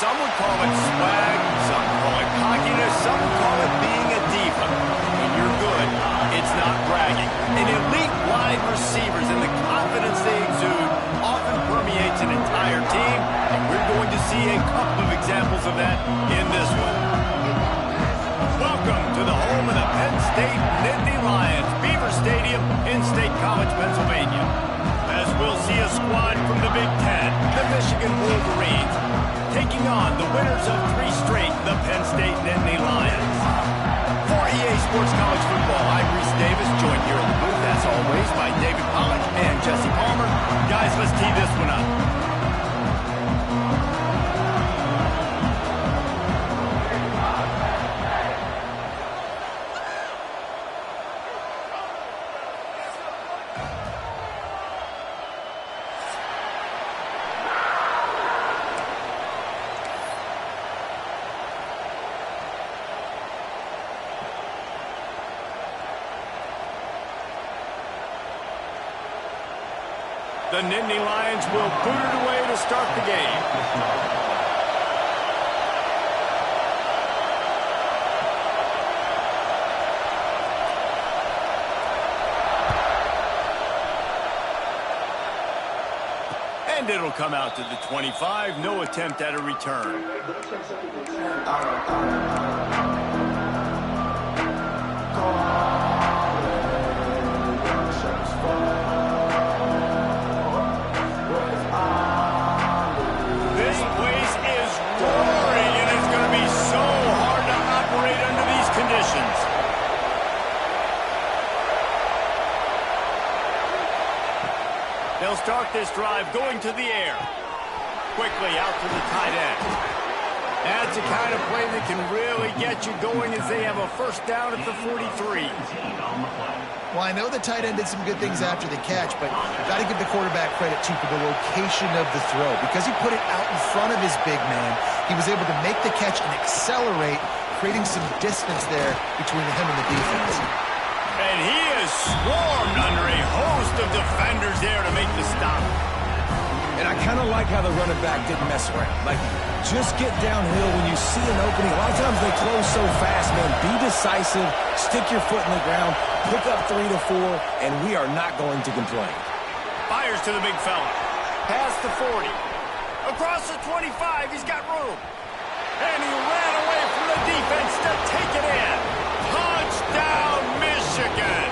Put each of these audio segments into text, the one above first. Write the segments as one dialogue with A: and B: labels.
A: Some would call it swag, some call it cockiness, some would call it being a diva. When you're good, it's not bragging. And elite wide receivers and the confidence they exude often permeates an entire team, and we're going to see a couple of examples of that in this one. Welcome to the home of the Penn State Nittany Lions, Beaver Stadium in State College, Pennsylvania. As we'll see a squad from the Big Ten, the Michigan Wolverines, taking on the winners of 3 straight, the Penn State Nittany Lions. For EA Sports College Football, I'm Reese Davis, joined here in the booth, as always, by David Pollack and Jesse Palmer. Guys, let's tee this one up. The Nittany Lions will boot it away to start the game. And it'll come out to the 25. No attempt at a return. They'll start this drive going to the air. Quickly out to the tight end. That's the kind of play that can really get you going as they have a first down at the 43.
B: Well, I know the tight end did some good things after the catch, but you've got to give the quarterback credit, too, for the location of the throw. Because he put it out in front of his big man, he was able to make the catch and accelerate, creating some distance there between him and the defense.
A: And he is swarmed under a host of defenders there to make the stop.
C: And I kind of like how the running back didn't mess around. Like, just get downhill when you see an opening. A lot of times they close so fast, man. Be decisive, stick your foot in the ground, pick up 3 to 4, and we are not going to complain.
A: Fires to the big fella. Past the 40. Across the 25, he's got room. And he ran away from the defense to take it in. Touchdown, Michigan!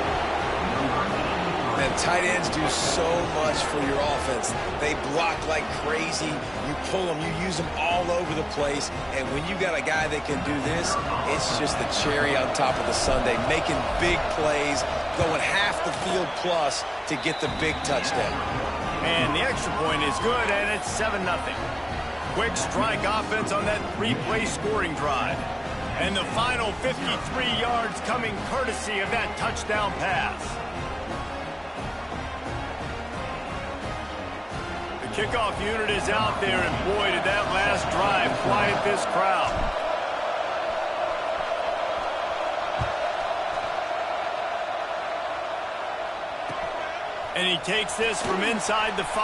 C: Man, tight ends do so much for your offense. They block like crazy. You pull them, you use them all over the place. And when you got a guy that can do this, it's just the cherry on top of the sundae, making big plays, going half the field plus to get the big touchdown.
A: And the extra point is good, and it's 7-0. Quick strike offense on that 3-play scoring drive. And the final 53 yards coming courtesy of that touchdown pass. The kickoff unit is out there, and boy, did that last drive quiet this crowd. And he takes this from inside the 5.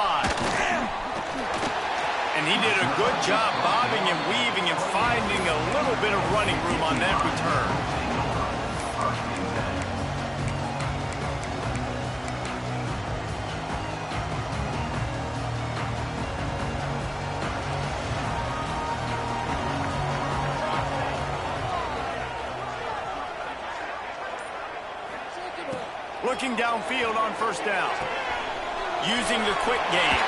A: And he did a good job bobbing and weaving and finding a little bit of running room on that return. Looking downfield on first down. Using the quick game.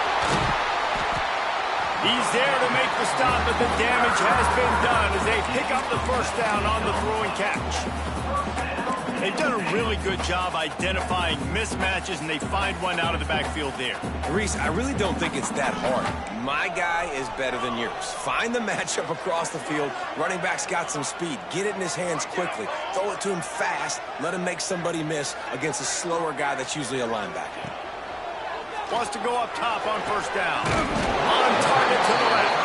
A: He's there to make the stop, but the damage has been done as they pick up the first down on the throw and catch. They've done a really good job identifying mismatches, and they find one out of the backfield there.
C: Reese, I really don't think it's that hard. My guy is better than yours. Find the matchup across the field. Running back's got some speed. Get it in his hands quickly. Throw it to him fast. Let him make somebody miss against a slower guy that's usually a linebacker.
A: Wants to go up top on first down. On target to the left.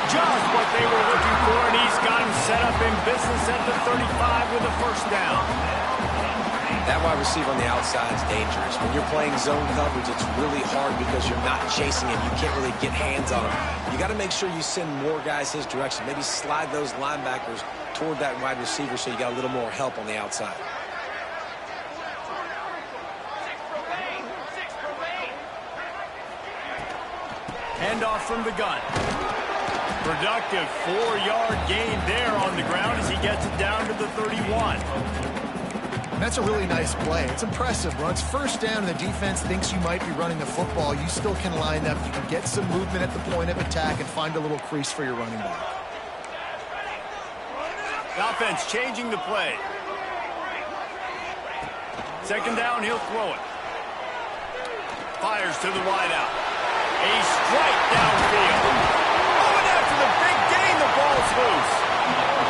A: Just what they were looking for, and he's got him set up in business at the 35 with a first down.
C: That wide receiver on the outside is dangerous. When you're playing zone coverage, it's really hard because you're not chasing him. You can't really get hands on him. You got to make sure you send more guys his direction. Maybe slide those linebackers toward that wide receiver so you got a little more help on the outside.
A: Handoff from the gun. Productive 4-yard gain there on the ground as he gets it down to the 31.
B: That's a really nice play. It's impressive. When it's first down and the defense thinks you might be running the football, you still can line up. You can get some movement at the point of attack and find a little crease for your running back.
A: The offense changing the play. Second down, he'll throw it. Fires to the wideout. A strike downfield. Oh, and after the big gain, the ball's loose.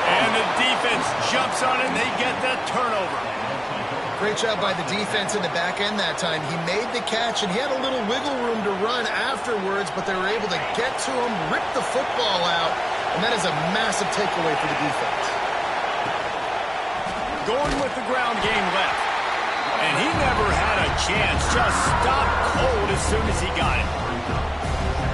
A: And the defense jumps on it, and they get that turnover.
B: Great job by the defense in the back end that time. He made the catch, and he had a little wiggle room to run afterwards, but they were able to get to him, rip the football out, and that is a massive takeaway for the defense.
A: Going with the ground game left. And he never had a chance. Just stopped cold as soon as he got it.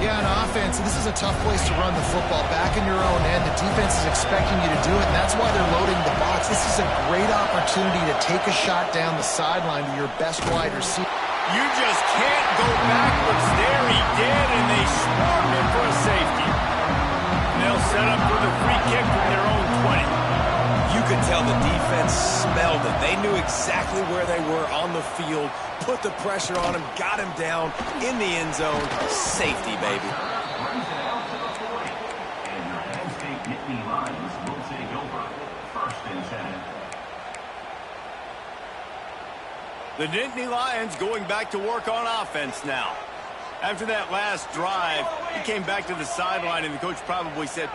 B: Yeah, on offense, this is a tough place to run the football. Back in your own end, the defense is expecting you to do it, and that's why they're loading the box. This is a great opportunity to take a shot down the sideline to your best wide receiver.
A: You just can't go backwards there. He did, and they swarmed him for a safety. And they'll set up for the free kick from their own 20.
C: You could tell the defense smelled it. They knew exactly where they were on the field, put the pressure on him, got him down in the end zone. Safety, baby.
D: And your Penn State Nittany Lions will take over. 1st and 10.
A: The Nittany Lions going back to work on offense now. After that last drive, he came back to the sideline, and the coach probably said,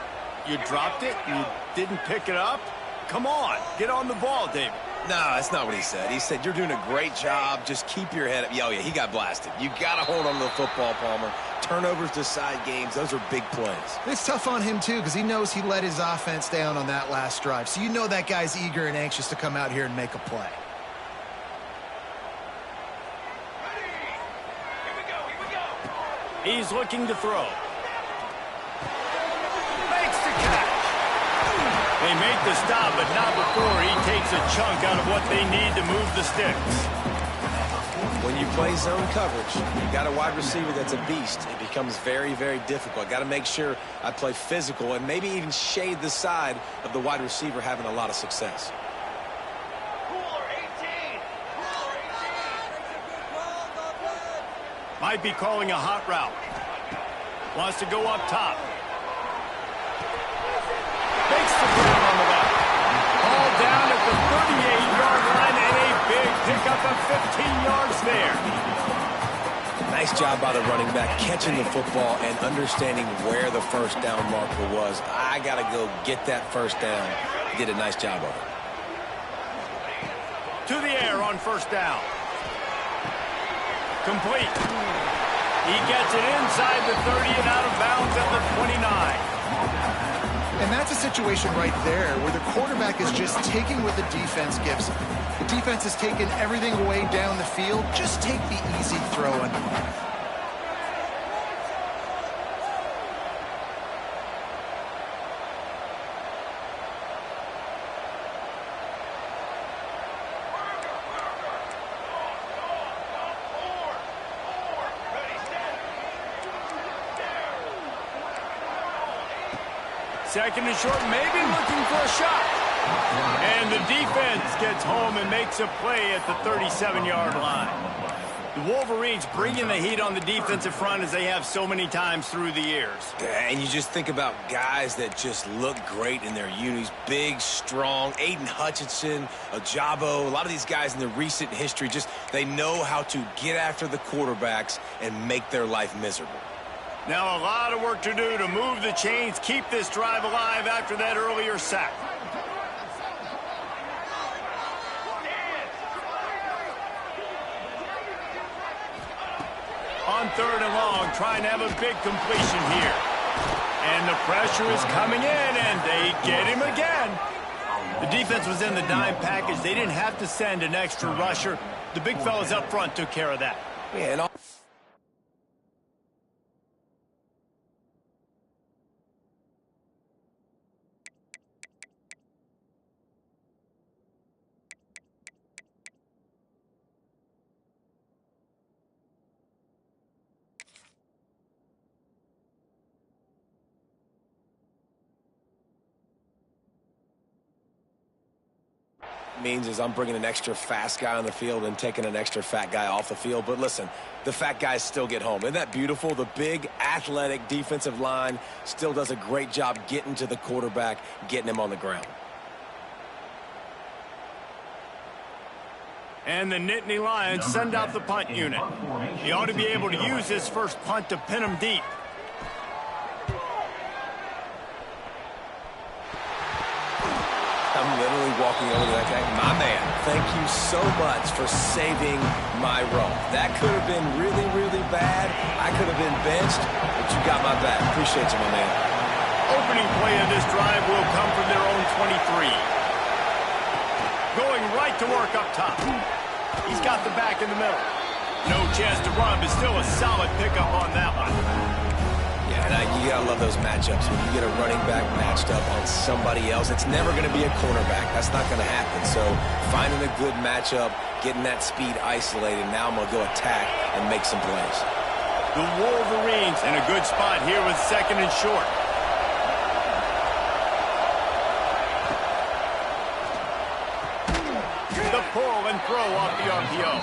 A: "You dropped it? You didn't pick it up? Come on, get on the ball, David."
C: No, that's not what he said. He said, "You're doing a great job. Just keep your head up." Oh, yeah, he got blasted. You got to hold on to the football, Palmer. Turnovers decide games. Those are big plays.
B: It's tough on him, too, because he knows he let his offense down on that last drive. So you know that guy's eager and anxious to come out here and make a play.
A: He's looking to throw. Makes the catch. They make the stop, but not before he takes a chunk out of what they need to move the sticks.
C: When you play zone coverage, you got a wide receiver that's a beast. It becomes very, very difficult. Got to make sure I play physical and maybe even shade the side of the wide receiver having a lot of success.
A: Might be calling a hot route. Wants to go up top. Makes the grab on the left. Ball down at the 38-yard line, and a big pickup of 15 yards there.
C: Nice job by the running back catching the football and understanding where the first down marker was. I got to go get that first down. He did a nice job of it.
A: To the air on first down. Complete. He gets it inside the 30 and out of bounds at the 29.
B: And that's a situation right there where the quarterback is just taking what the defense gives him. The defense is taking everything away down the field. Just take the easy throw and
A: second and short, maybe looking for a shot. And the defense gets home and makes a play at the 37-yard line. The Wolverines bringing the heat on the defensive front as they have so many times through the years.
C: And you just think about guys that just look great in their unis. Big, strong, Aiden Hutchinson, Ajabo, a lot of these guys in the recent history, just they know how to get after the quarterbacks and make their life miserable.
A: Now a lot of work to do to move the chains, keep this drive alive after that earlier sack. On third and long, trying to have a big completion here. And the pressure is coming in, and they get him again. The defense was in the dime package. They didn't have to send an extra rusher. The big fellas up front took care of that.
C: Yeah, and means is I'm bringing an extra fast guy on the field and taking an extra fat guy off the field. But listen, the fat guys still get home. Isn't that beautiful? The big, athletic defensive line still does a great job getting to the quarterback, getting him on the ground.
A: And the Nittany Lions send out the punt unit. He ought to be able to use this first punt to pin him deep.
C: I'm literally walking over to that guy. My man, thank you so much for saving my role. That could have been really, really bad. I could have been benched, but you got my back. Appreciate you, my man.
A: Opening play of this drive will come from their own 23. Going right to work up top. He's got the back in the middle. No chance to run, but still a solid pickup on that one.
C: Yeah, and you gotta love those matchups. When you get a running back matched up on somebody else, it's never gonna be a cornerback. That's not gonna happen. So finding a good matchup, getting that speed isolated, now I'm gonna go attack and make some plays.
A: The Wolverines in a good spot here with second and short. The pull and throw off the RPO.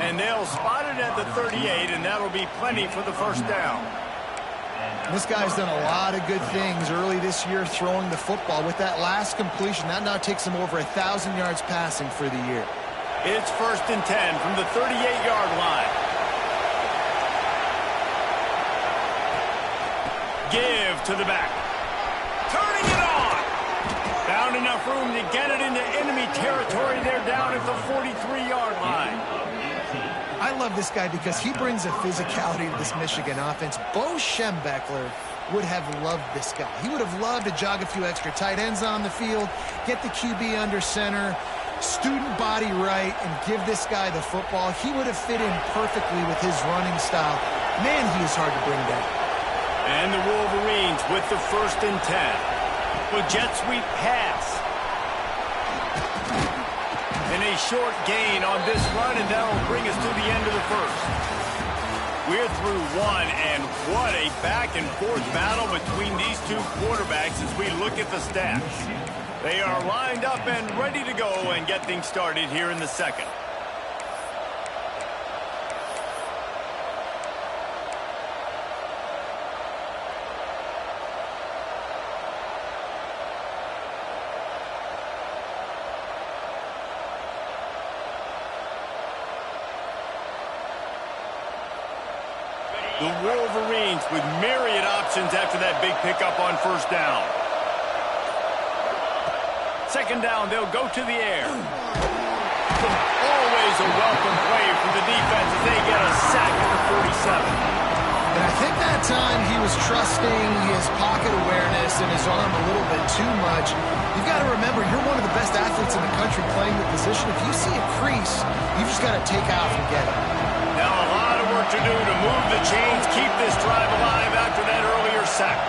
A: And they'll spot it at the 38, and that'll be plenty for the first down.
B: This guy's done a lot of good things early this year throwing the football. With that last completion, that now takes him over 1,000 yards passing for the year.
A: It's 1st and 10 from the 38-yard line. Give to the back. Turning it on. Found enough room to get it into enemy territory. They're down at the 43-yard line.
B: I love this guy because he brings a physicality to this Michigan offense. Bo Schembechler would have loved this guy. He would have loved to jog a few extra tight ends on the field, get the QB under center, student body right, and give this guy the football. He would have fit in perfectly with his running style. Man, he is hard to bring down.
A: And the Wolverines with the 1st and 10. With jet sweep pass. And a short gain on this run, and that'll bring us to the end of the first. We're through one, and what a back-and-forth battle between these two quarterbacks as we look at the stats. They are lined up and ready to go and get things started here in the second. The Wolverines with myriad options after that big pickup on 1st down. 2nd down, they'll go to the air. Always a welcome play for the defense as they get a sack at the 47.
B: And I think that time he was trusting his pocket awareness and his arm a little bit too much. You've got to remember, you're one of the best athletes in the country playing the position. If you see a crease, you've just got to take off and get it.
A: Now a lot of work to do to move the chains, keep this drive alive after that earlier sack.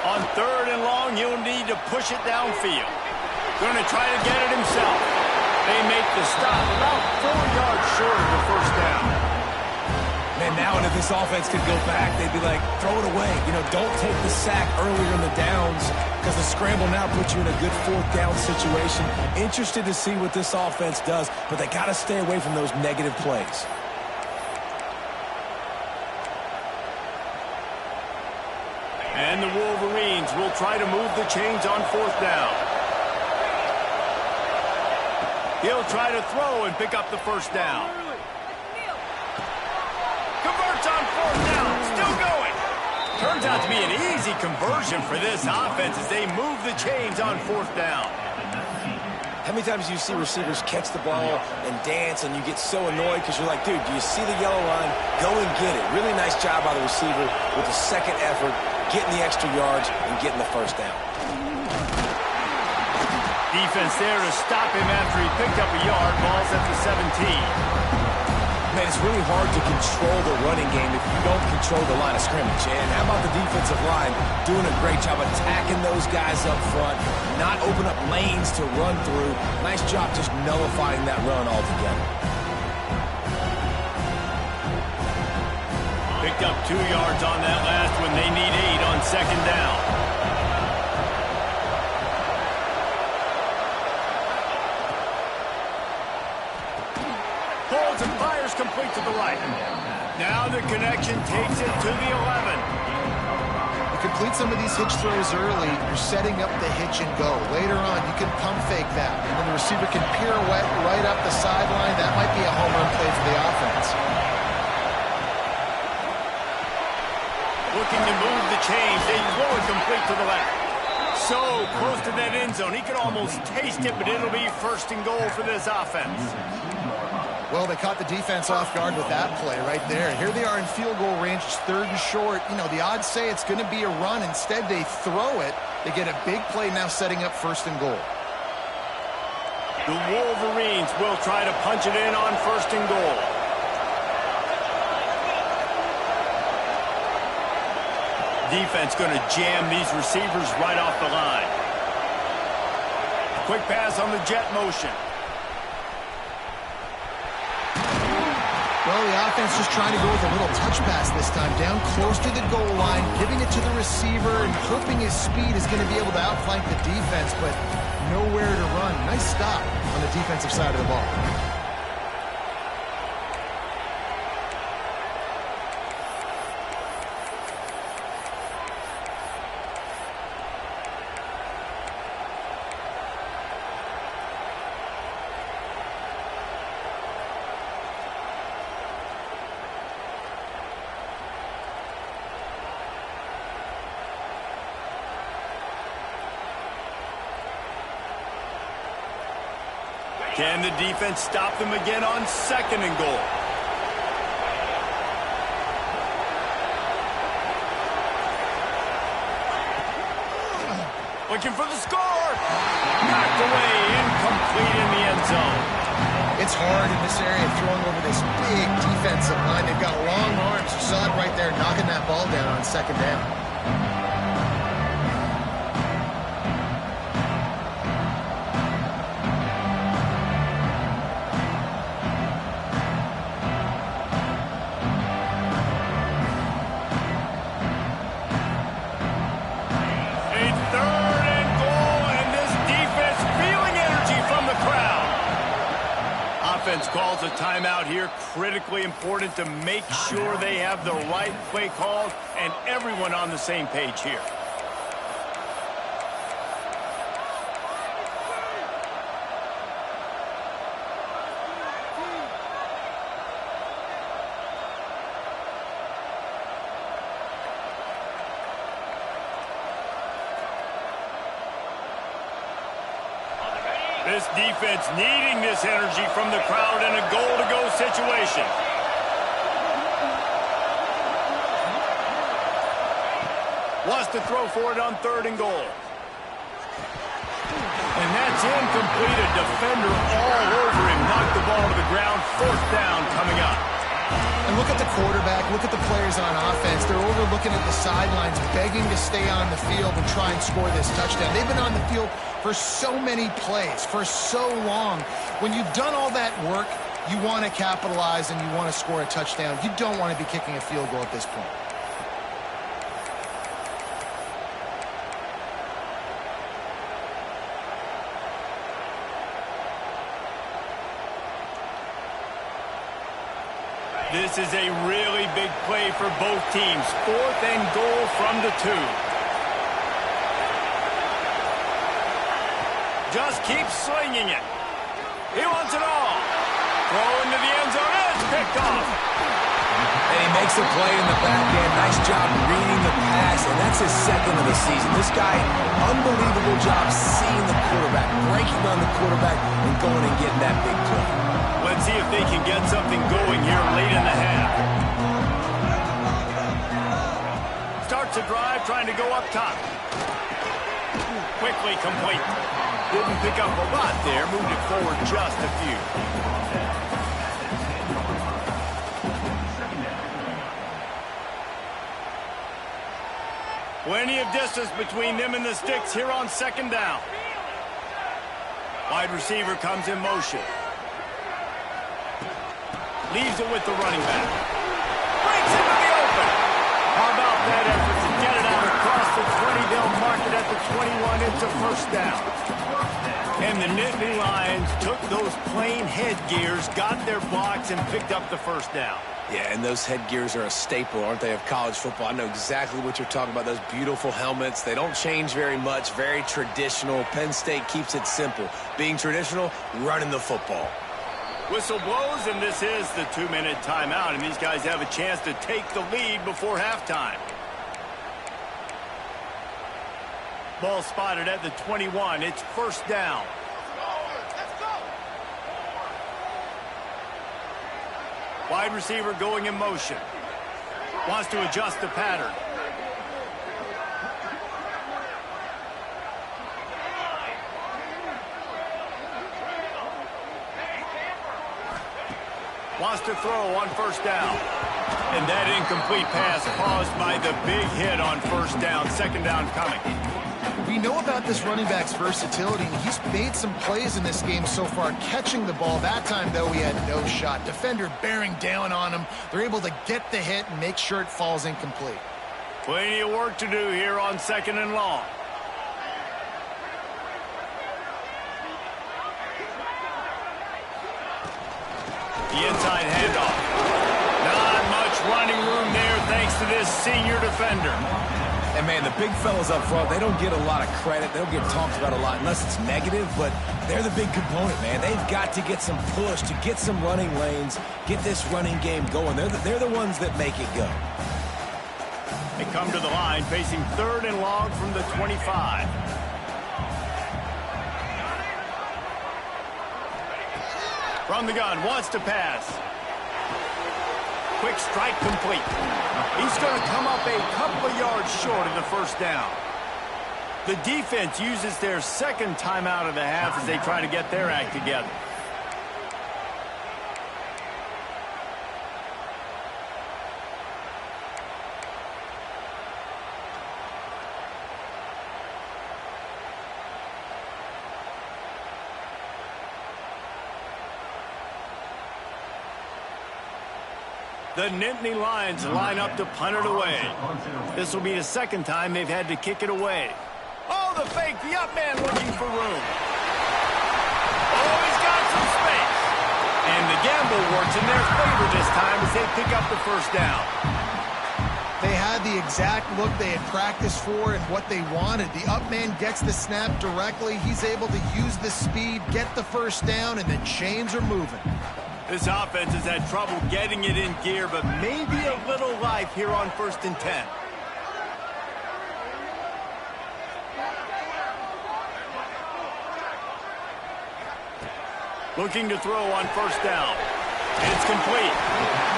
A: On 3rd and long, he'll need to push it downfield. Going to try to get it himself. They make the stop about 4 yards short of the 1st down.
C: Man, now and if this offense could go back, they'd be like, throw it away. You know, don't take the sack earlier in the downs because the scramble now puts you in a good 4th down situation. Interested to see what this offense does, but they got to stay away from those negative plays.
A: And the Wolverines will try to move the chains on 4th down. He'll try to throw and pick up the 1st down. Converts on 4th down, still going. Turns out to be an easy conversion for this offense as they move the chains on 4th down.
C: How many times do you see receivers catch the ball and dance and you get so annoyed because you're like, dude, do you see the yellow line? Go and get it. Really nice job by the receiver with the second effort, getting the extra yards and getting the first down.
A: Defense there to stop him after he picked up a yard. Ball's at the 17.
C: Man, it's really hard to control the running game if you don't control the line of scrimmage. And how about the defensive line doing a great job attacking those guys up front, not open up lanes to run through. Nice job just nullifying that run altogether.
A: Picked up 2 yards on that last one. They need 8 on second down. Holds and fires complete to the right. Now the connection takes it to the 11.
B: You complete some of these hitch throws early, you're setting up the hitch and go. Later on, you can pump fake that, and then the receiver can pirouette right up the sideline. That might be a home run play for the offense.
A: Looking to move the chains. They throw it complete to the left. So close to that end zone. He could almost taste it, but it'll be first and goal for this offense.
B: Well, they caught the defense off guard with that play right there. Here they are in field goal range. It's 3rd and short. You know, the odds say it's going to be a run. Instead, they throw it. They get a big play now setting up first and goal.
A: The Wolverines will try to punch it in on first and goal. Defense going to jam these receivers right off the line. Quick pass on the jet motion.
B: Well, the offense just trying to go with a little touch pass this time. Down close to the goal line, giving it to the receiver and hoping his speed is going to be able to outflank the defense, but nowhere to run. Nice stop on the defensive side of the ball.
A: Can the defense stop them again on second and goal? Looking for the score. Knocked away, incomplete in the end zone.
B: It's hard in this area throwing over this big defensive line. They've got long arms. You saw it right there, knocking that ball down on second down.
A: Calls a timeout here. Critically important to make sure they have the right play called and everyone on the same page here. This defense needing this energy from the crowd in a goal-to-go situation. Wants to throw for it on third and goal. And that's incomplete. A defender all over him. Knocked the ball to the ground. 4th down coming up.
B: And look at the quarterback, look at the players on offense. They're overlooking at the sidelines, begging to stay on the field and try and score this touchdown. They've been on the field for so many plays, for so long. When you've done all that work, you want to capitalize and you want to score a touchdown. You don't want to be kicking a field goal at this point.
A: This is a really big play for both teams. 4th and goal from the 2. Just keeps slinging it. He wants it all. Throw into the end zone. It's picked off.
C: And he Makes a play in the back end. Nice job reading the pass, and that's his second of the season. This guy, unbelievable job seeing the quarterback, breaking on the quarterback, and going and getting that big play.
A: Let's see if they can get something going here late in the half. Starts a drive trying to go up top. Quickly complete. Didn't pick up a lot there. Moved it forward just a few. Plenty of distance between them and the sticks here on second down. Wide receiver comes in motion. Leaves it with the running back. Breaks into the open. How about that effort to get it out across the 20? They'll mark it at the 21. It's a first down. And the Nittany Lions took those plain headgears, got their blocks, and picked up the first down.
C: Yeah, and those headgears are a staple, aren't they, of college football? I know exactly what you're talking about, those beautiful helmets. They don't change very much, very traditional. Penn State keeps it simple. Being traditional, running the football.
A: Whistle blows, and this is the 2-minute timeout, and these guys have a chance to take the lead before halftime. Ball spotted at the 21. It's first down. Wide receiver going in motion. Wants to adjust the pattern. Wants to throw on first down. And that incomplete pass caused by the big hit on first down. Second down coming.
B: We know about this running back's versatility, and he's made some plays in this game so far, catching the ball. That time, though, he had no shot. Defender bearing down on him. They're able to get the hit and make sure it falls incomplete.
A: Plenty of work to do here on second and long. The inside handoff. Not much running room there thanks to this senior defender.
C: And, man, the big fellas up front, they don't get a lot of credit. They don't get talked about a lot unless it's negative, but they're the big component, man. They've got to get some push, to get some running lanes, get this running game going. They're the ones that make it go.
A: They come to the line facing third and long from the 25. From the gun, wants to pass. Quick strike complete. He's going to come up a couple of yards short of the first down. The defense uses their second timeout of the half as they try to get their act together. The Nittany Lions line up to punt it away. This will be the second time they've had to kick it away. Oh, the fake, the up man looking for room. Oh, he's got some space. And the gamble works in their favor this time as they pick up the first down.
B: They had the exact look they had practiced for and what they wanted. The up man gets the snap directly. He's able to use the speed, get the first down, and the chains are moving.
A: This offense has had trouble getting it in gear, but maybe a little life here on 1st and 10. Looking to throw on first down. And it's complete.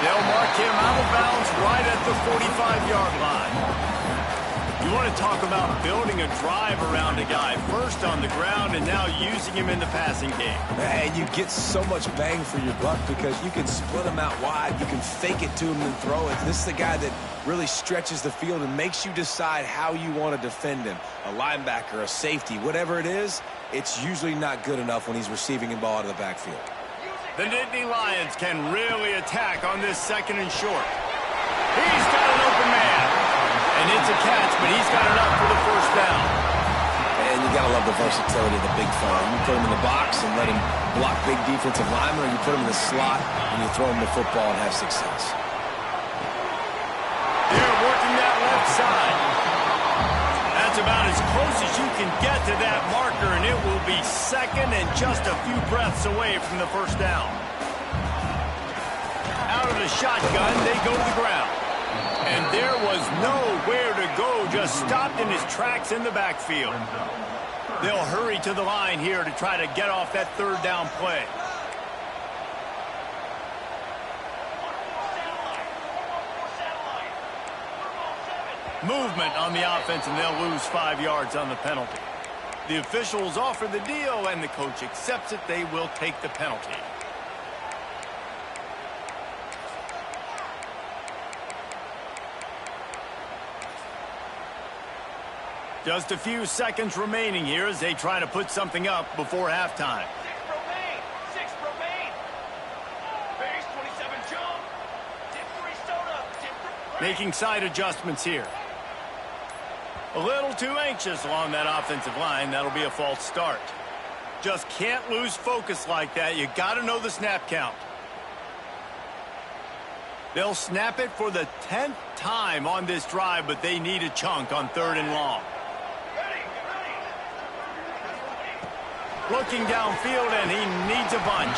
A: They'll mark him out of bounds right at the 45-yard line. You want to talk about building a drive around a guy. First on the ground and now using him in the passing game.
C: And you get so much bang for your buck because you can split him out wide. You can fake it to him and throw it. This is the guy that really stretches the field and makes you decide how you want to defend him. A linebacker, a safety, whatever it is, it's usually not good enough when he's receiving the ball out of the backfield.
A: The Nittany Lions can really attack on this second and short. He's got an open man. And it's a catch, but he's got enough for the first down.
C: And you got to love the versatility of the big fella. You put him in the box and let him block big defensive linemen, or you put him in the slot and you throw him the football and have success.
A: They're working that left side. That's about as close as you can get to that marker, and it will be second and just a few breaths away from the first down. Out of the shotgun, they go to the ground. stopped in his tracks in the backfield. They'll hurry to the line here to try to get off that third down play. Movement on the offense, and they'll lose 5 yards on the penalty. The officials offer the deal, and the coach accepts it. They will take the penalty. Just a few seconds remaining here as they try to put something up before halftime.
E: 6 remain. Base 27 jump. Dip 3 soda. Dip 3.
A: Making side adjustments here. A little too anxious along that offensive line. That'll be a false start. Just can't lose focus like that. You got to know the snap count. They'll snap it for the 10th time on this drive, but they need a chunk on 3rd and long. Looking downfield, and he needs a bunch.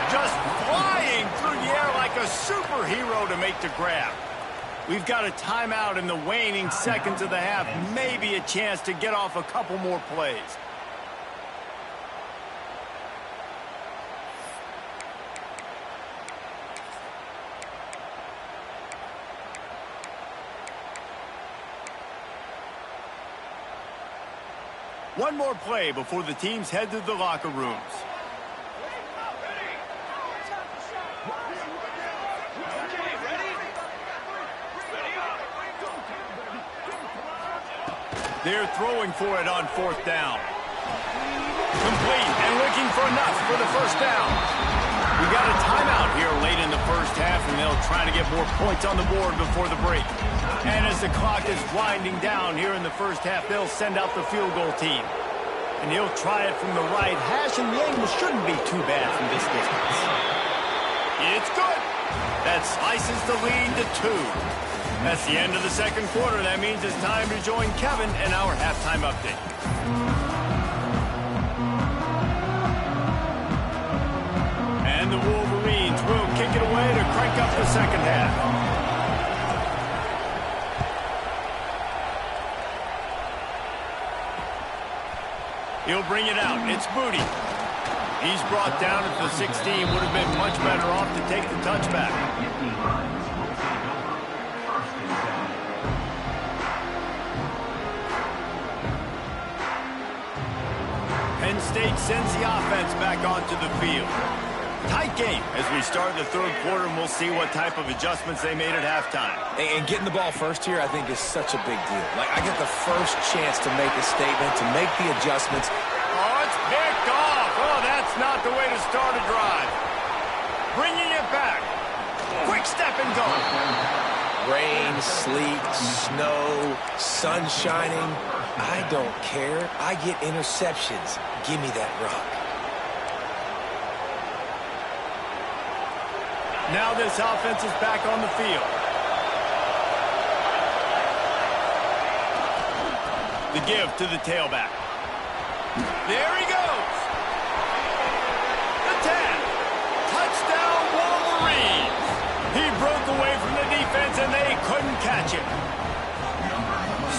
A: Just flying through the air like a superhero to make the grab. We've got a timeout in the waning seconds of the half. Maybe a chance to get off a couple more plays. One more play before the teams head to the locker rooms. They're throwing for it on 4th down. Complete and looking for enough for the first down. We got a timeout here late in the first half, and they'll try to get more points on the board before the break. And as the clock is winding down here in the first half, they'll send out the field goal team. And he'll try it from the right hash, and the angle shouldn't be too bad from this distance. It's good. That slices the lead to 2. That's the end of the second quarter. That means it's time to join Kevin in our halftime update. And the Wolverines will kick it away to crank up the second half. He'll bring it out. It's Booty. He's brought down at the 16. Would have been much better off to take the touchback. Penn State sends the offense back onto the field. Tight game as we start the third quarter, and we'll see what type of adjustments they made at halftime.
C: And getting the ball first here, I think, is such a big deal. Like, I get the first chance to make a statement, to make the adjustments.
A: Oh, it's picked off. Oh, that's not the way to start a drive. Bringing it back. Quick step and go.
C: Rain, sleet, snow, sun shining. I don't care. I get interceptions. Give me that rock.
A: Now this offense is back on the field. The give to the tailback. There he goes. The 10. Touchdown, Wolverines. He broke away from the defense, and they couldn't catch him.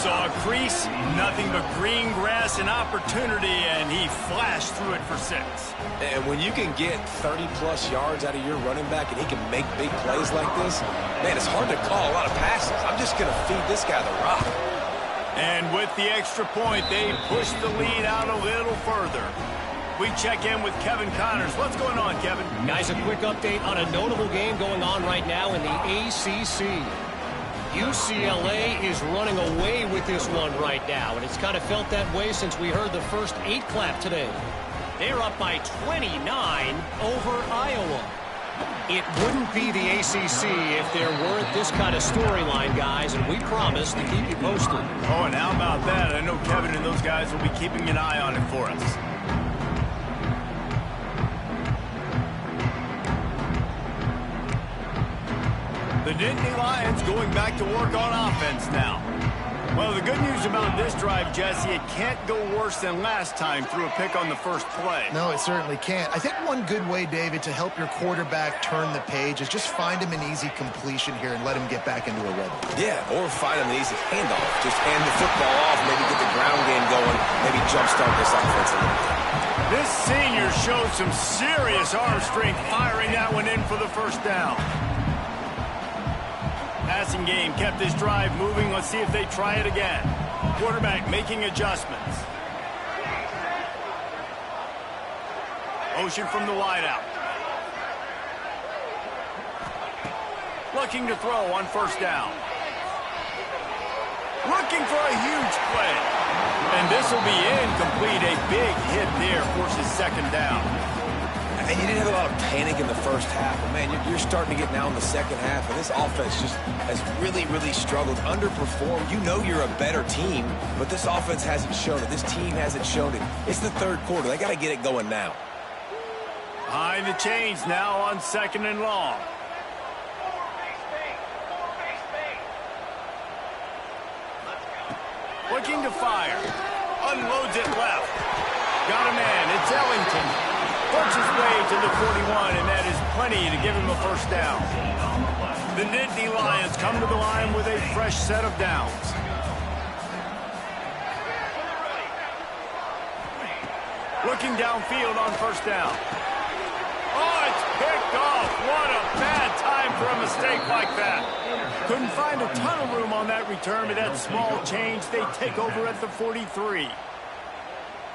A: Saw a crease, nothing but green grass and opportunity, and he flashed through it for 6.
C: And when you can get 30-plus yards out of your running back and he can make big plays like this, man, it's hard to call a lot of passes. I'm just going to feed this guy the rock.
A: And with the extra point, they push the lead out a little further. We check in with Kevin Connors. What's going on, Kevin?
F: Guys, a quick update on a notable game going on right now in the ACC. UCLA is running away with this one right now, and it's kind of felt that way since we heard the first 8 clap today. They're up by 29 over Iowa. It wouldn't be the ACC if there weren't this kind of storyline, guys, and we promise to keep you posted.
A: Oh, and how about that? I know Kevin and those guys will be keeping an eye on it for us. The Nittany Lions going back to work on offense now. Well, the good news about this drive, Jesse, it can't go worse than last time through a pick on the first play.
B: No, it certainly can't. I think one good way, David, to help your quarterback turn the page is just find him an easy completion here and let him get back into a rhythm.
C: Yeah, or find him an easy handoff. Just hand the football off, maybe get the ground game going, maybe jumpstart this offense a little bit.
A: This senior showed some serious arm strength firing that one in for the first down. Passing game kept this drive moving. Let's see if they try it again. Quarterback making adjustments. Motion from the wideout. Looking to throw on first down. Looking for a huge play. And this will be incomplete. A big hit there forces second down.
C: And you didn't have a lot of panic in the first half. But, man, you're starting to get now in the second half. And this offense just has really, really struggled, underperformed. You know you're a better team, but this offense hasn't shown it. This team hasn't shown it. It's the third quarter. They got to get it going now.
A: Behind the chains now on second and long. Looking to fire. Unloads it left. Got a man. It's Ellington. Works his way to the 41, and that is plenty to give him a first down. The Nittany Lions come to the line with a fresh set of downs. Looking downfield on first down. Oh, it's picked off. What a bad time for a mistake like that. Couldn't find a ton of room on that return, but that small change, they take over at the 43.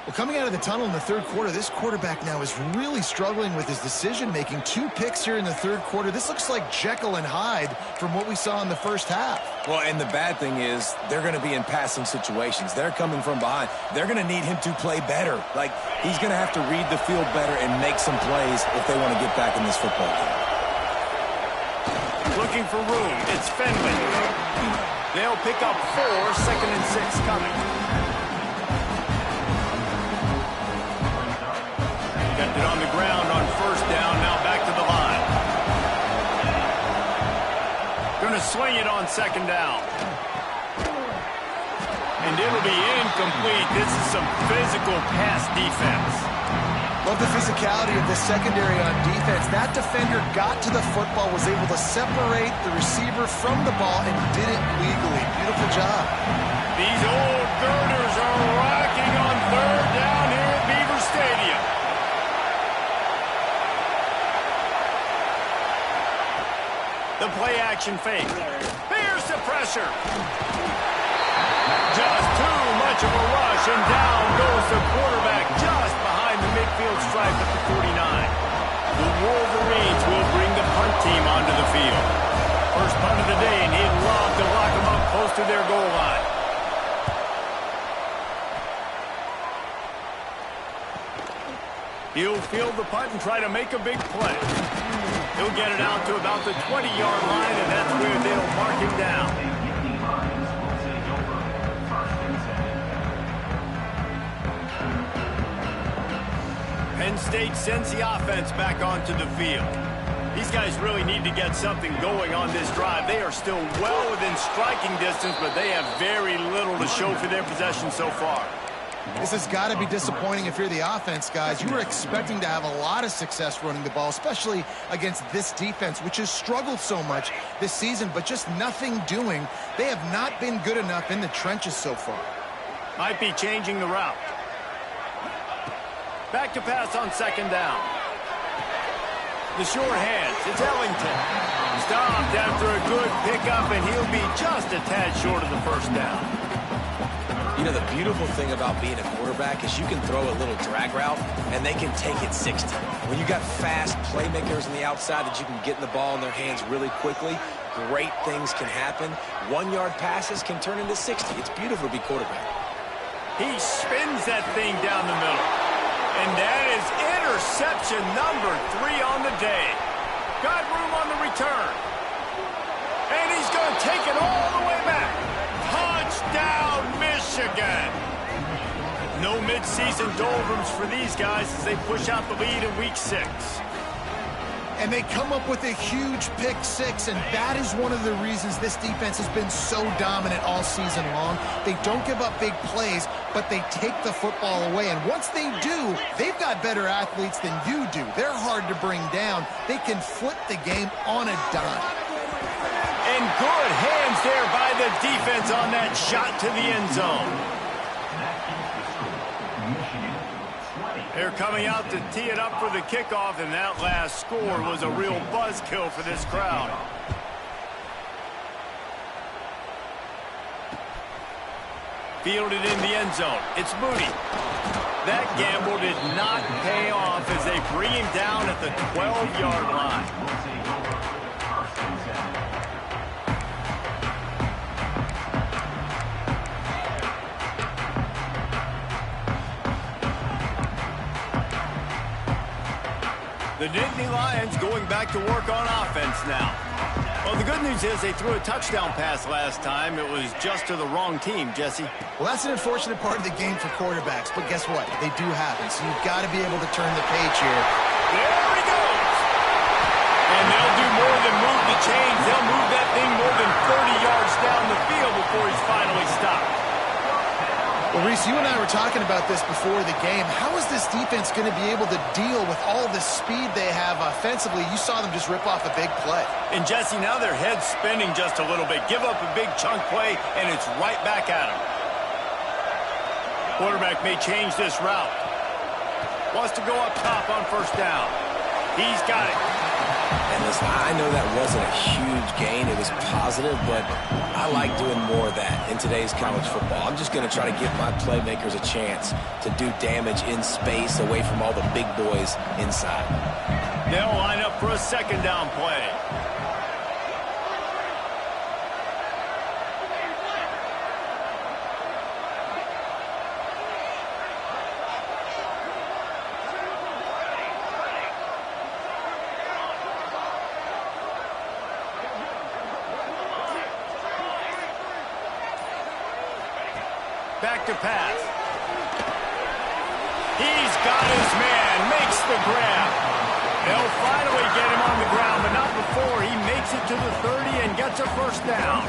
B: Well, coming out of the tunnel in the third quarter, this quarterback now is really struggling with his decision-making. 2 picks here in the third quarter. This looks like Jekyll and Hyde from what we saw in the first half.
C: Well, and the bad thing is they're going to be in passing situations. They're coming from behind. They're going to need him to play better. Like, he's going to have to read the field better and make some plays if they want to get back in this football game.
A: Looking for room. It's Fenley. They'll pick up 4, second and 6 coming. Kept it on the ground on first down, now back to the line. Going to swing it on second down. And it'll be incomplete. This is some physical pass defense.
B: Love the physicality of the secondary on defense. That defender got to the football, was able to separate the receiver from the ball, and did it legally. Beautiful job.
A: These old girders are rocking on third down here at Beaver Stadium. The play-action fake. Here's the pressure. Just too much of a rush, and down goes the quarterback just behind the midfield stripe at the 49. The Wolverines will bring the punt team onto the field. First punt of the day, and he'd love to lock them up close to their goal line. He'll field the punt and try to make a big play. He'll get it out to about the 20-yard line, and that's where they'll mark him down. Penn State sends the offense back onto the field. These guys really need to get something going on this drive. They are still well within striking distance, but they have very little to show for their possession so far.
B: This has got to be disappointing if you're the offense, guys. You were expecting to have a lot of success running the ball, especially against this defense, which has struggled so much this season, but just nothing doing. They have not been good enough in the trenches so far.
A: Might be changing the route. Back to pass on second down. The short hands. It's Ellington. Stopped after a good pickup, and he'll be just a tad short of the first down.
C: You know, the beautiful thing about being a quarterback is you can throw a little drag route, and they can take it 60. When you got fast playmakers on the outside that you can get in the ball in their hands really quickly, great things can happen. 1-yard passes can turn into 60. It's beautiful to be quarterback.
A: He spins that thing down the middle. And that is interception number 3 on the day. Got room on the return. And he's going to take it all the way back. Touchdown, Michigan. No midseason doldrums for these guys as they push out the lead in Week 6.
B: And they come up with a huge pick six, and that is one of the reasons this defense has been so dominant all season long. They don't give up big plays, but they take the football away. And once they do, they've got better athletes than you do. They're hard to bring down. They can flip the game on a dime.
A: And good hands there by the defense on that shot to the end zone. They're coming out to tee it up for the kickoff, and that last score was a real buzzkill for this crowd. Fielded in the end zone. It's Moody. That gamble did not pay off as they bring him down at the 12-yard line. The Nittany Lions going back to work on offense now. Well, the good news is they threw a touchdown pass last time. It was just to the wrong team, Jesse.
B: Well, that's an unfortunate part of the game for quarterbacks, but guess what? They do happen, so you've got to be able to turn the page here.
A: There he goes! And they'll do more than move the chains. They'll move that thing more than 30 yards down the field before he's finally stopped.
B: Well, Reese, you and I were talking about this before the game. How is this defense going to be able to deal with all the speed they have offensively? You saw them just rip off a big play.
A: And, Jesse, now their head's spinning just a little bit. Give up a big chunk play, and it's right back at them. Quarterback may change this route. Wants to go up top on first down. He's got it.
C: And listen, I know that wasn't a huge gain. It was positive, but I like doing more of that in today's college football. I'm just going to try to give my playmakers a chance to do damage in space away from all the big boys inside.
A: They'll line up for a second down play. Back to pass. He's got his man, makes the grab. They'll finally get him on the ground, but not before he makes it to the 30 and gets a first down.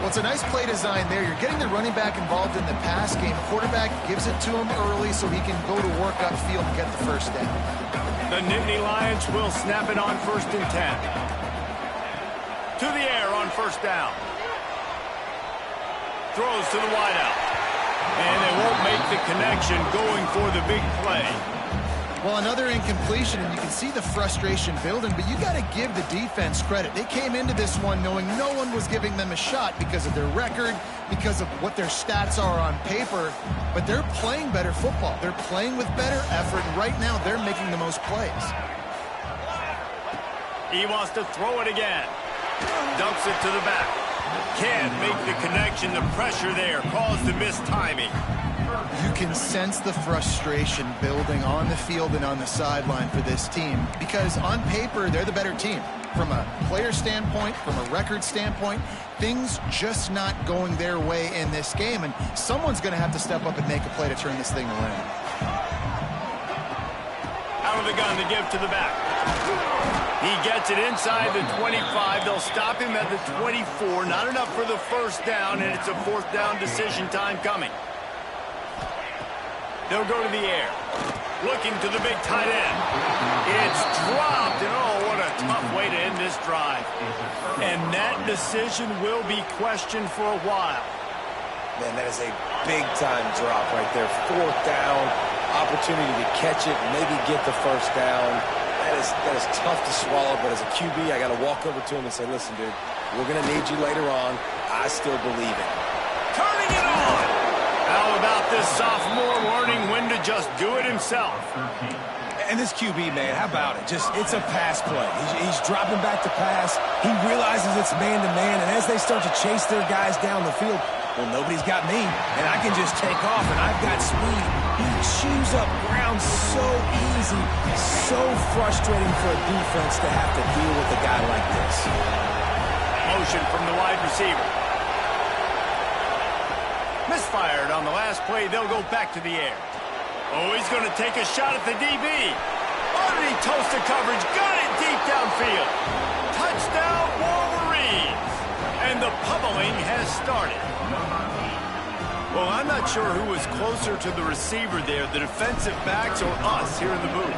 B: Well, it's a nice play design there. You're getting the running back involved in the pass game. Quarterback gives it to him early so he can go to work upfield and get the first down.
A: The Nittany Lions will snap it on 1st and 10. To the air on first down. Throws to the wideout. And they won't make the connection going for the big play.
B: Well, another incompletion, and you can see the frustration building, but you got to give the defense credit. They came into this one knowing no one was giving them a shot because of their record, because of what their stats are on paper, but they're playing better football. They're playing with better effort, and right now they're making the most plays.
A: He wants to throw it again. Dumps it to the back. Can't make the connection. The pressure there caused the missed timing.
B: You can sense the frustration building on the field and on the sideline for this team because on paper, they're the better team. From a player standpoint, from a record standpoint, things just not going their way in this game, and someone's going to have to step up and make a play to turn this thing around.
A: Out of the gun to give to the back. He gets it inside the 25. They'll stop him at the 24. Not enough for the first down, and it's a 4th down decision time coming. They'll go to the air. Looking to the big tight end. It's dropped, and oh, what a tough way to end this drive. And that decision will be questioned for a while.
C: Man, that is a big-time drop right there. 4th down, opportunity to catch it, maybe get the first down. That is tough to swallow, but as a QB, I got to walk over to him and say, listen, dude, we're going to need you later on. I still believe it.
A: Turning it on! How about this sophomore learning when to just do it himself?
C: And this QB, man, how about it? It's a pass play. He's dropping back to pass. He realizes it's man-to-man, and as they start to chase their guys down the field, well, nobody's got me, and I can just take off, and I've got speed. He chews up ground so easy, so frustrating for a defense to have to deal with a guy like this.
A: Motion from the wide receiver. Misfired on the last play. They'll go back to the air. Oh, he's going to take a shot at the DB. Oh, did he toast the coverage? Got it deep downfield. Touchdown, Wolverines. And the pummeling has started. Well, I'm not sure who was closer to the receiver there, the defensive backs or us here in the booth.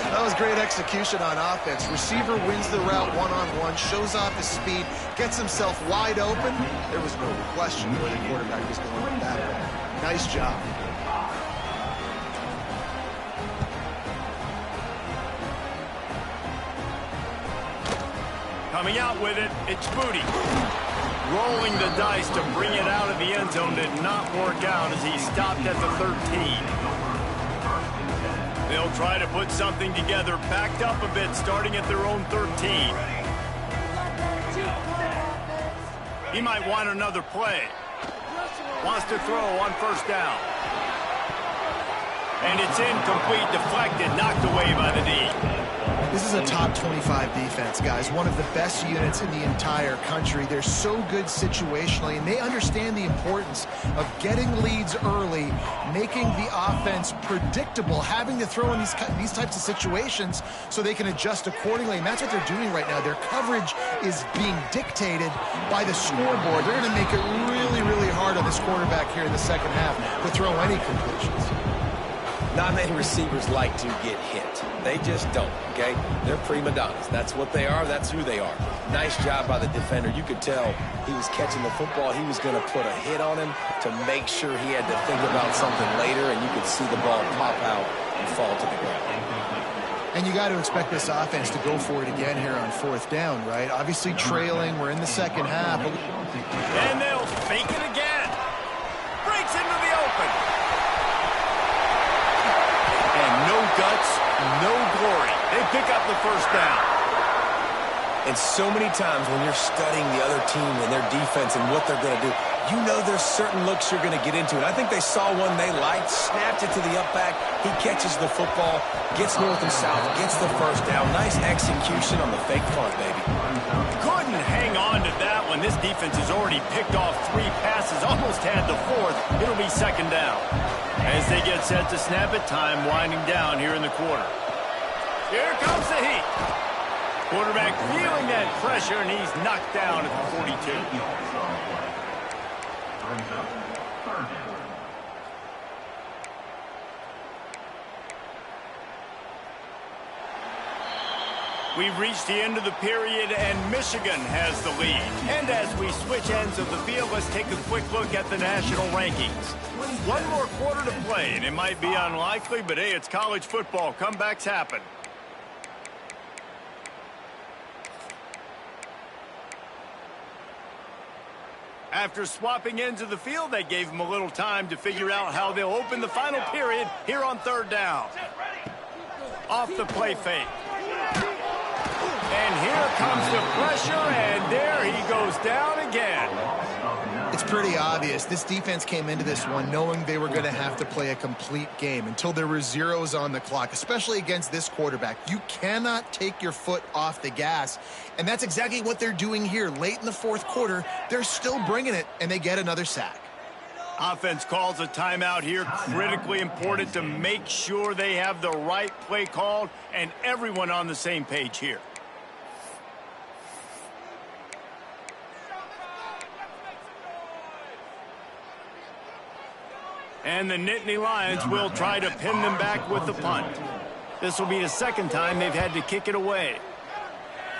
B: That was great execution on offense. Receiver wins the route one-on-one, shows off his speed, gets himself wide open. There was no question where the quarterback was going with that one. Nice job.
A: Coming out with it, it's Booty. Rolling the dice to bring it out of the end zone did not work out as he stopped at the 13. They'll try to put something together, backed up a bit, starting at their own 13. He might want another play. Wants to throw on first down. And it's incomplete, deflected, knocked away by the D.
B: This is a top 25 defense, guys. One of the best units in the entire country. They're so good situationally, and they understand the importance of getting leads early, making the offense predictable, having to throw in these types of situations so they can adjust accordingly. And that's what they're doing right now. Their coverage is being dictated by the scoreboard. They're going to make it really, really hard on this quarterback here in the second half to throw any completions.
C: Not many receivers like to get hit. They just don't, okay? They're prima donnas. That's what they are. That's who they are. Nice job by the defender. You could tell he was catching the football. He was going to put a hit on him to make sure he had to think about something later, and you could see the ball pop out and fall to the ground.
B: And you got to expect this offense to go for it again here on fourth down, right? Obviously trailing. We're in the second half.
A: And they'll fake it again. Breaks into the open. No guts, no glory. They pick up the first down.
C: And so many times when you're studying the other team and their defense and what they're going to do, you know there's certain looks you're going to get into. And I think they saw one they liked, snapped it to the up back. He catches the football, gets north and south, gets the first down. Nice execution on the fake punt, baby.
A: Couldn't hang on to that one. This defense has already picked off 3 passes, almost had the 4th. It'll be second down. As they get set to snap it, time winding down here in the quarter. Here comes the heat. Quarterback feeling that pressure, and he's knocked down at the 42. We've reached the end of the period, and Michigan has the lead. And as we switch ends of the field, let's take a quick look at the national rankings. One more quarter to play, and it might be unlikely, but hey, it's college football. Comebacks happen. After swapping ends of the field, they gave them a little time to figure out how they'll open the final period here on third down. Off the play fake. And here comes the pressure, and there he goes down again.
B: It's pretty obvious. This defense came into this one knowing they were going to have to play a complete game until there were zeros on the clock, especially against this quarterback. You cannot take your foot off the gas, and that's exactly what they're doing here. Late in the fourth quarter, they're still bringing it, and they get another sack.
A: Offense calls a timeout here. Critically important to make sure they have the right play called and everyone on the same page here. And the Nittany Lions will try to pin them back with the punt. This will be the second time they've had to kick it away.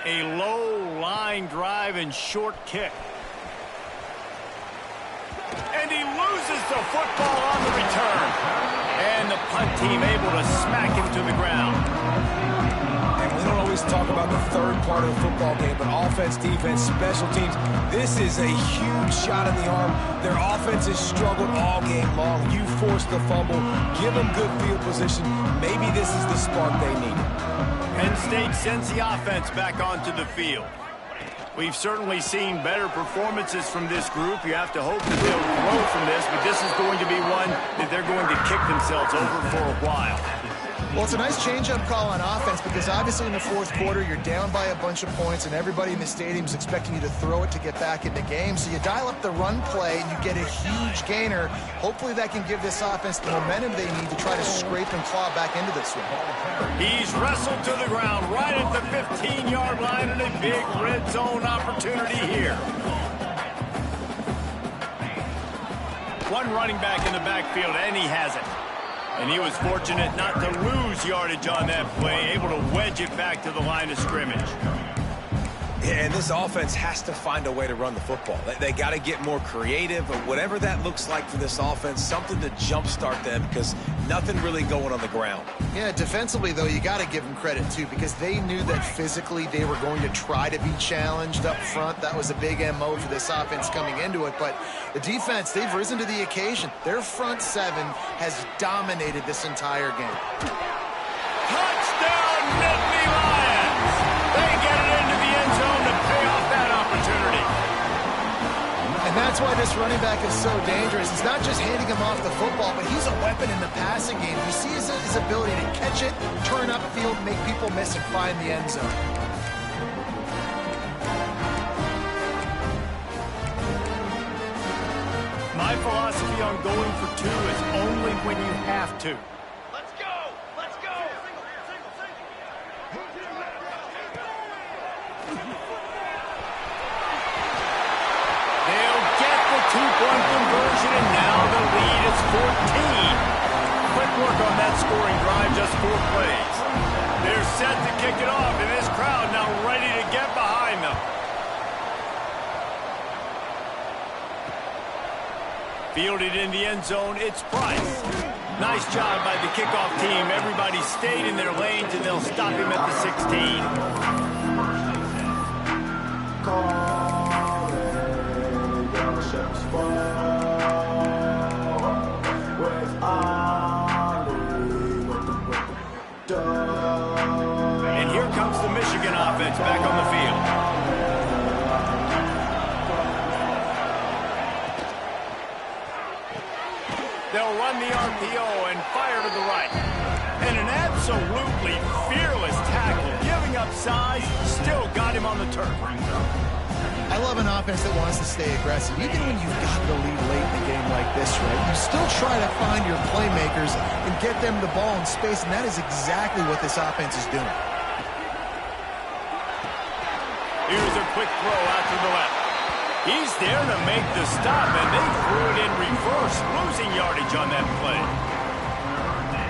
A: A low line drive and short kick. And he loses the football on the return. And the punt team able to smack him to the ground.
C: And we don't always talk about the third part of the football game, but offense, defense, special teams, this is a huge shot in the arm. Their offense has struggled all game long. You force the fumble, give them good field position. Maybe this is the spark they need.
A: Penn State sends the offense back onto the field. We've certainly seen better performances from this group. You have to hope that they'll grow from this, but this is going to be one that they're going to kick themselves over for a while.
B: Well, it's a nice change-up call on offense because obviously in the fourth quarter, you're down by a bunch of points and everybody in the stadium is expecting you to throw it to get back in the game. So you dial up the run play and you get a huge gainer. Hopefully that can give this offense the momentum they need to try to scrape and claw back into this one.
A: He's wrestled to the ground right at the 15-yard line and a big red zone opportunity here. One running back in the backfield, and he has it. And he was fortunate not to lose yardage on that play, able to wedge it back to the line of scrimmage.
C: Yeah, and this offense has to find a way to run the football. They got to get more creative, or whatever that looks like for this offense, something to jumpstart them because nothing really going on the ground.
B: Yeah, defensively, though, you got to give them credit, too, because they knew that physically they were going to try to be challenged up front. That was a big MO for this offense coming into it. But the defense, they've risen to the occasion. Their front seven has dominated this entire game.
A: Touchdown, Nittany Lions! They get it into the end zone to pay off that opportunity.
B: And that's why this running back is so dangerous. He's not just handing him off the football, but he's a weapon in the passing game. You see his ability to catch it, turn upfield, make people miss, and find the end zone.
A: My philosophy on going for two is only when you have to.
E: Let's go! Let's go!
A: They'll get the two-point conversion, and now the lead is 14. Quick work on that scoring drive, just 4 plays. They're set to kick it off, and this crowd now ready to get behind them. Fielded in the end zone, it's Price. Nice job by the kickoff team. Everybody stayed in their lanes, and they'll stop him at the 16. And here comes the Michigan offense back on the field. They'll run the RPO and fire to the right. And an absolutely fearless tackle, giving up size, still got him on the turf.
B: I love an offense that wants to stay aggressive. Even when you've got the lead late in the game like this, right, you still try to find your playmakers and get them the ball in space, and that is exactly what this offense is doing.
A: Here's a quick throw out to the left. He's there to make the stop, and they threw it in reverse, losing yardage on that play.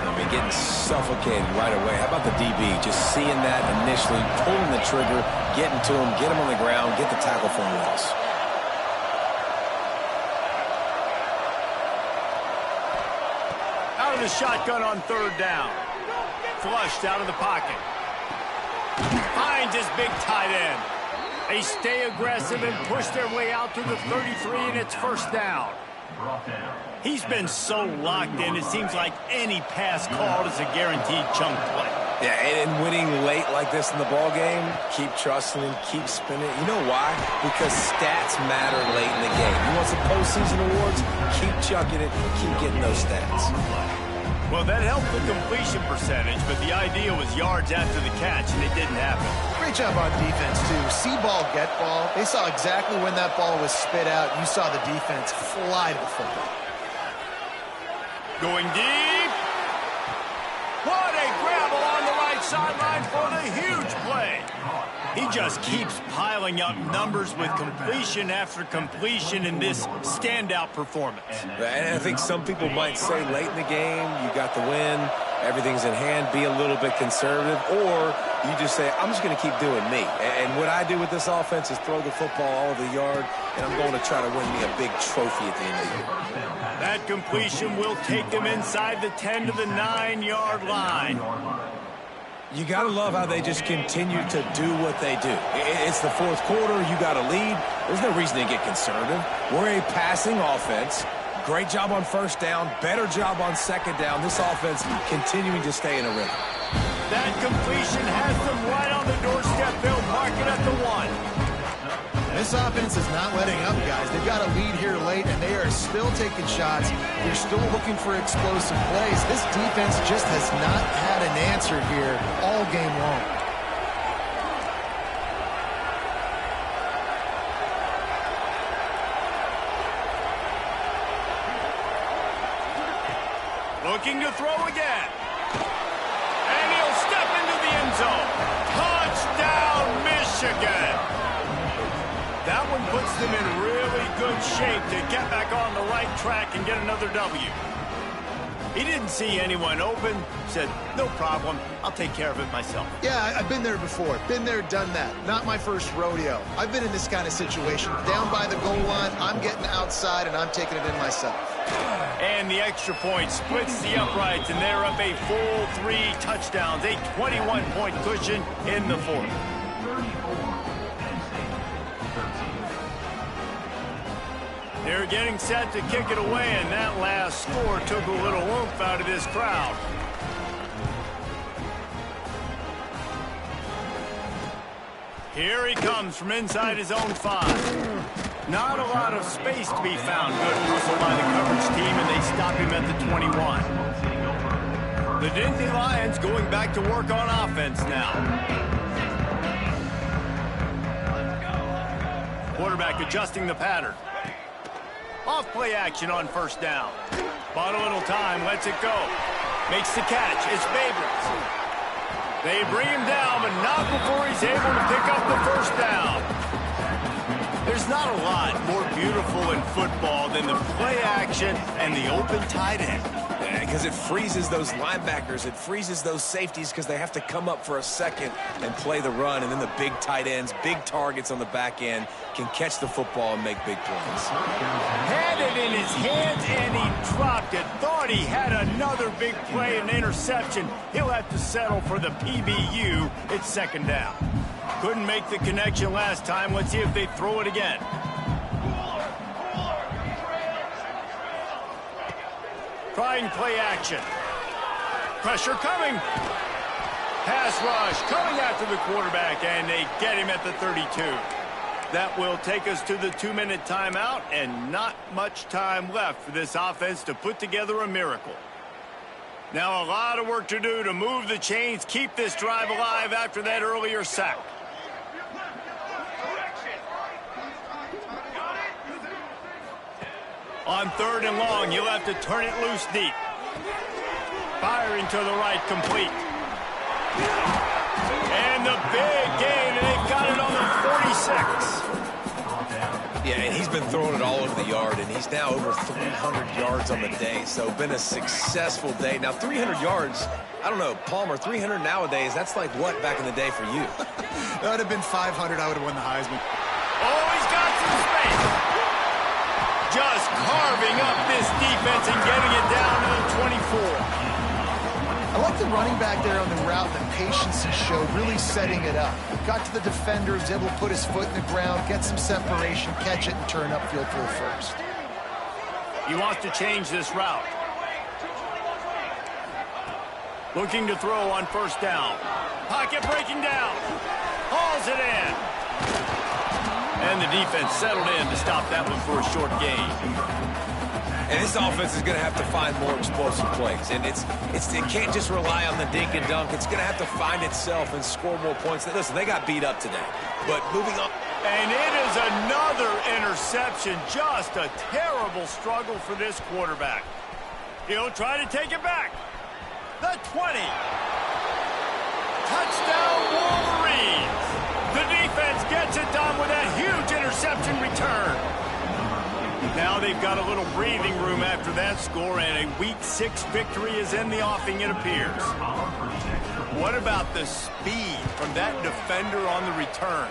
C: I mean, getting suffocated right away. How about the DB? Just seeing that initially, pulling the trigger, getting to him, get him on the ground, get the tackle for a loss.
A: Out of the shotgun on 3rd down. Flushed out of the pocket. Finds his big tight end. They stay aggressive and push their way out to the 33, and it's 1st down. He's been so locked in, it seems like any pass called is a guaranteed chunk play.
C: Yeah, and winning late like this in the ball game, keep trusting him, keep spinning. You know why? Because stats matter late in the game. You want some postseason awards? Keep chucking it, keep getting those stats.
A: Well, that helped the completion percentage, but the idea was yards after the catch, and it didn't happen.
B: Great job on defense, too. See ball, get ball. They saw exactly when that ball was spit out. You saw the defense fly to the football.
A: Going deep. What a grab along the right sideline for the huge play. He just keeps piling up numbers with completion after completion in this standout performance.
C: And I think some people might say late in the game, you got the win, everything's in hand, be a little bit conservative, or you just say, I'm just going to keep doing me. And what I do with this offense is throw the football all over the yard, and I'm going to try to win me a big trophy at the end of the year.
A: That completion will take them inside the 10 to the 9-yard line.
C: You got to love how they just continue to do what they do. It's the 4th quarter. You got a lead. There's no reason to get conservative. We're a passing offense. Great job on 1st down. Better job on 2nd down. This offense continuing to stay in a rhythm.
A: That completion has them right on the doorstep. They'll mark it at the 1.
B: This offense is not letting up, guys. They've got a lead here late, and they are still taking shots. They're still looking for explosive plays. This defense just has not had an answer here all game long.
A: Looking to throw again. And he'll step into the end zone. Touchdown, Michigan. That one puts them in really good shape to get back on the right track and get another W. He didn't see anyone open, said, no problem, I'll take care of it myself.
B: Yeah, I've been there before. Been there, done that. Not my first rodeo. I've been in this kind of situation. Down by the goal line, I'm getting outside, and I'm taking it in myself.
A: And the extra point splits the uprights, and they're up a full 3 touchdowns, a 21-point cushion in the fourth. They're getting set to kick it away, and that last score took a little oomph out of this crowd. Here he comes from inside his own 5. Not a lot of space to be found. Good hustle by the coverage team, and they stop him at the 21. The Nittany Lions going back to work on offense now. Quarterback adjusting the pattern. Off play action on first down. Bought a little time, lets it go. Makes the catch, it's Favorites. They bring him down, but not before he's able to pick up the first down. There's not a lot more beautiful in football than the play action and the open tight end.
C: Because it freezes those linebackers. It freezes those safeties because they have to come up for a second and play the run. And then the big tight ends, big targets on the back end can catch the football and make big plays.
A: Had it in his hands and he dropped it. Thought he had another big play and interception. He'll have to settle for the PBU. It's second down. Couldn't make the connection last time. Let's see if they throw it again. Trying play action. Pressure coming. Pass rush coming after the quarterback, and they get him at the 32. That will take us to the 2-minute timeout, and not much time left for this offense to put together a miracle. Now a lot of work to do to move the chains, keep this drive alive after that earlier sack. On 3rd and long, you'll have to turn it loose deep. Firing to the right, complete. And the big gain, and they've got it on the 46.
C: Yeah, and he's been throwing it all over the yard, and he's now over 300 yards on the day, so been a successful day. Now, 300 yards, I don't know, Palmer, 300 nowadays, that's like what back in the day for you?
B: That would have been 500. I would have won the Heisman.
A: Oh, he's got some space. Just carving up this defense and getting it down to the 24.
B: I like the running back there on the route, the patience he showed, really setting it up. Got to the defender, was able to put his foot in the ground, get some separation, catch it, and turn upfield for the first.
A: He wants to change this route. Looking to throw on first down. Pocket breaking down. Hauls it in. And the defense settled in to stop that one for a short gain.
C: And this offense is going to have to find more explosive plays. And it can't just rely on the dink and dunk. It's going to have to find itself and score more points. Listen, they got beat up today. But moving on.
A: And it is another interception. Just a terrible struggle for this quarterback. He'll try to take it back. The 20. Touchdown, Wolverines. The defense gets it done with that huge interception return. Now they've got a little breathing room after that score, and a Week 6 victory is in the offing, it appears. What about the speed from that defender on the return?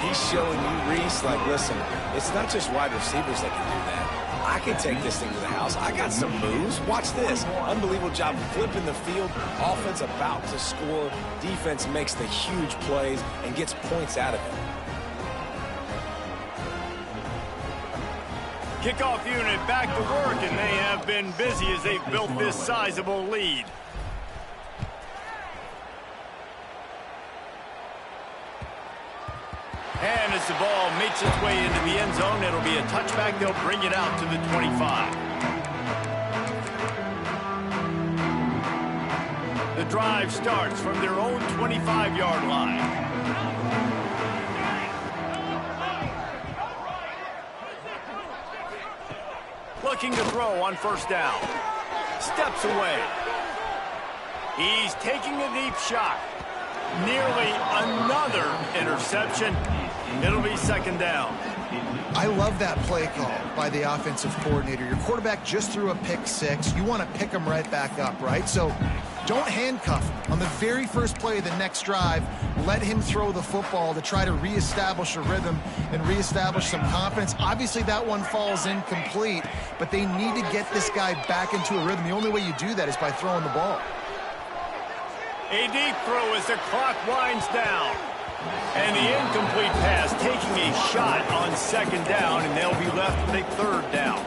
C: He's showing you, Reese, like, listen, it's not just wide receivers that can do that. I can take this thing to the house. I got some moves. Watch this. Unbelievable job flipping the field. Offense about to score. Defense makes the huge plays and gets points out of it.
A: Kickoff unit back to work, and they have been busy as they've built this sizable lead. And a as the ball makes its way into the end zone, it'll be a touchback. They'll bring it out to the 25. The drive starts from their own 25-yard line. Looking to throw on first down. Steps away. He's taking a deep shot. Nearly another interception. It'll be second down.
B: I love that play call by the offensive coordinator. Your quarterback just threw a pick six. You want to pick him right back up, right? So don't handcuff him. On the very first play of the next drive, let him throw the football to try to reestablish a rhythm and reestablish some confidence. Obviously, that one falls incomplete, but they need to get this guy back into a rhythm. The only way you do that is by throwing the ball.
A: A deep throw as the clock winds down. And the incomplete pass taking a shot on second down, and they'll be left with a third down.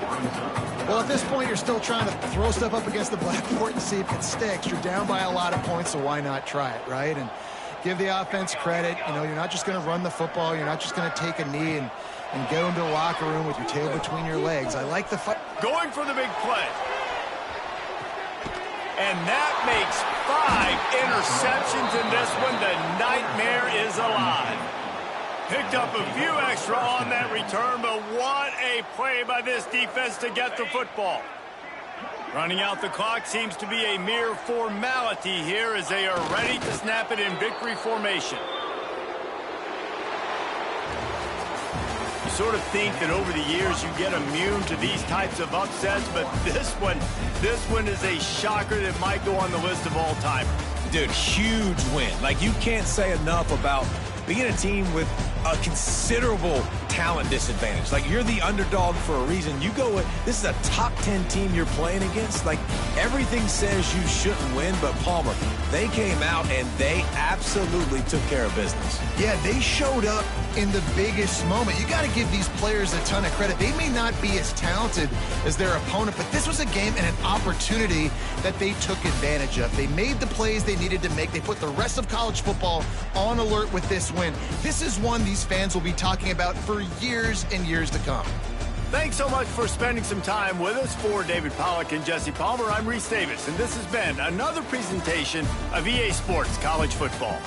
B: Well, at this point, you're still trying to throw stuff up against the blackboard and see if it sticks. You're down by a lot of points, so why not try it, right? And give the offense credit. You know, you're not just going to run the football. You're not just going to take a knee and go into the locker room with your tail between your legs. I like the fight.
A: Going for the big play. And that makes 5 interceptions in this one. The nightmare is alive. Picked up a few extra on that return, but what a play by this defense to get the football. Running out the clock seems to be a mere formality here as they are ready to snap it in victory formation. You sort of think that over the years you get immune to these types of upsets, but this one is a shocker that might go on the list of all time.
C: Dude, huge win. Like, you can't say enough about being a team with a considerable talent disadvantage. Like, you're the underdog for a reason. You go with, this is a top 10 team you're playing against. Like, everything says you shouldn't win, but Palmer, they came out and they absolutely took care of business.
B: Yeah, they showed up in the biggest moment. You got to give these players a ton of credit. They may not be as talented as their opponent, but this was a game and an opportunity that they took advantage of. They made the plays they needed to make. They put the rest of college football on alert with this win. This is one these fans will be talking about for years and years to come.
A: Thanks so much for spending some time with us. For David Pollack and Jesse Palmer, I'm Reese Davis, and this has been another presentation of EA Sports College Football.